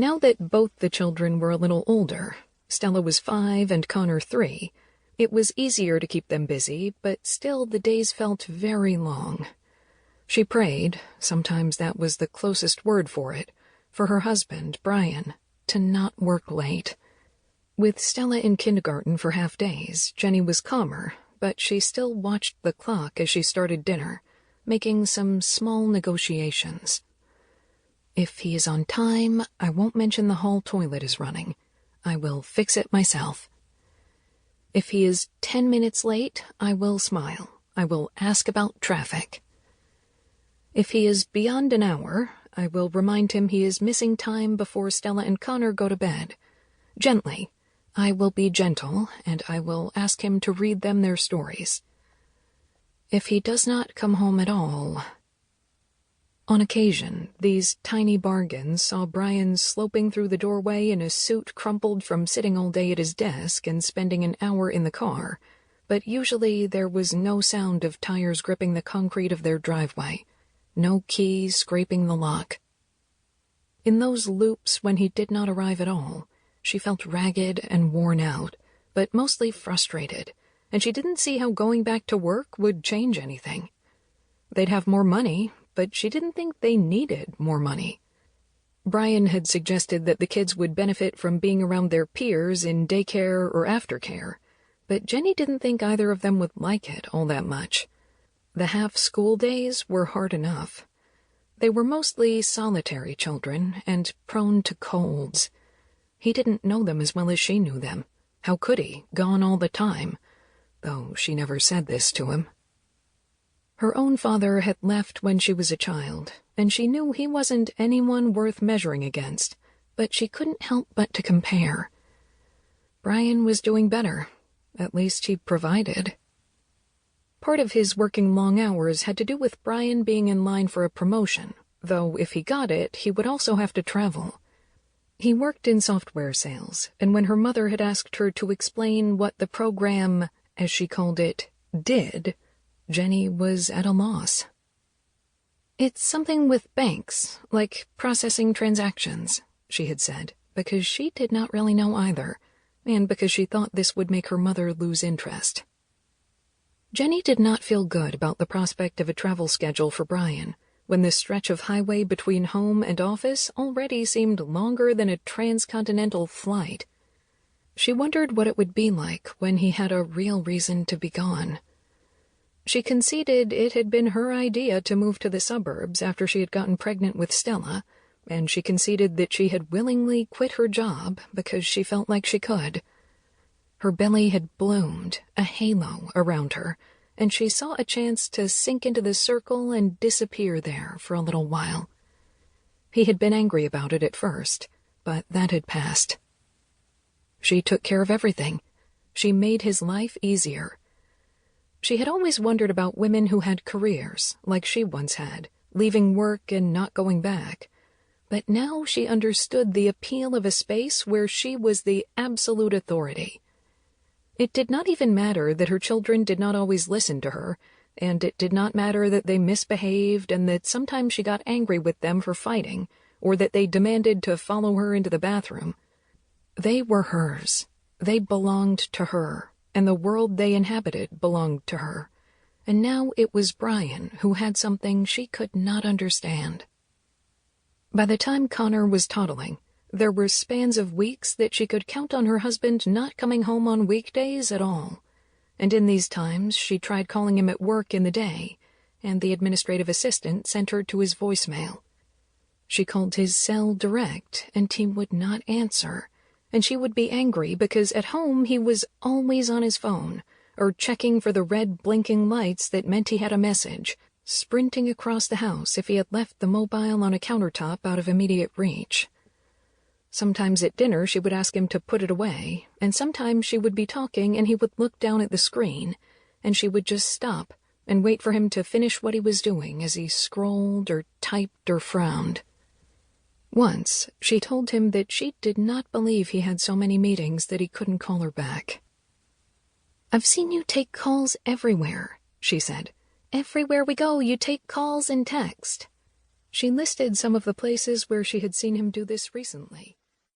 Now that both the children were a little older, Stella was 5 and Connor 3, it was easier to keep them busy, but still the days felt very long. She prayed, sometimes that was the closest word for it, for her husband, Brian, to not work late. With Stella in kindergarten for half days, Jenny was calmer, but she still watched the clock as she started dinner, making some small negotiations. If he is on time, I won't mention the hall toilet is running. I will fix it myself. If he is 10 minutes late, I will smile. I will ask about traffic. If he is beyond an hour, I will remind him he is missing time before Stella and Connor go to bed. Gently. I will be gentle, and I will ask him to read them their stories. If he does not come home at all... On occasion, these tiny bargains saw Brian sloping through the doorway in a suit crumpled from sitting all day at his desk and spending an hour in the car, but usually there was no sound of tires gripping the concrete of their driveway, no key scraping the lock. In those loops when he did not arrive at all, she felt ragged and worn out, but mostly frustrated, and she didn't see how going back to work would change anything. They'd have more money, but she didn't think they needed more money. Brian had suggested that the kids would benefit from being around their peers in daycare or aftercare, but Jenny didn't think either of them would like it all that much. The half-school days were hard enough. They were mostly solitary children and prone to colds. He didn't know them as well as she knew them. How could he, gone all the time? Though she never said this to him. Her own father had left when she was a child, and she knew he wasn't anyone worth measuring against, but she couldn't help but to compare. Brian was doing better. At least he provided. Part of his working long hours had to do with Brian being in line for a promotion, though if he got it, he would also have to travel. He worked in software sales, and when her mother had asked her to explain what the program, as she called it, did, Jenny was at a loss. It's something with banks, like processing transactions, she had said, because she did not really know either, and because she thought this would make her mother lose interest. Jenny did not feel good about the prospect of a travel schedule for Brian, when the stretch of highway between home and office already seemed longer than a transcontinental flight. She wondered what it would be like when he had a real reason to be gone. She conceded it had been her idea to move to the suburbs after she had gotten pregnant with Stella, and she conceded that she had willingly quit her job because she felt like she could. Her belly had bloomed, a halo around her, and she saw a chance to sink into the circle and disappear there for a little while. He had been angry about it at first, but that had passed. She took care of everything. She made his life easier. She had always wondered about women who had careers, like she once had, leaving work and not going back. But now she understood the appeal of a space where she was the absolute authority. It did not even matter that her children did not always listen to her, and it did not matter that they misbehaved and that sometimes she got angry with them for fighting, or that they demanded to follow her into the bathroom. They were hers. They belonged to her, and the world they inhabited belonged to her. And now it was Brian who had something she could not understand. By the time Connor was toddling, there were spans of weeks that she could count on her husband not coming home on weekdays at all. And in these times she tried calling him at work in the day, and the administrative assistant sent her to his voicemail. She called his cell direct, and he would not answer, and she would be angry because at home he was always on his phone, or checking for the red blinking lights that meant he had a message, sprinting across the house if he had left the mobile on a countertop out of immediate reach. Sometimes at dinner she would ask him to put it away, and sometimes she would be talking and he would look down at the screen, and she would just stop and wait for him to finish what he was doing as he scrolled or typed or frowned. Once, she told him that she did not believe he had so many meetings that he couldn't call her back. "I've seen you take calls everywhere," she said. "Everywhere we go, you take calls and text." She listed some of the places where she had seen him do this recently.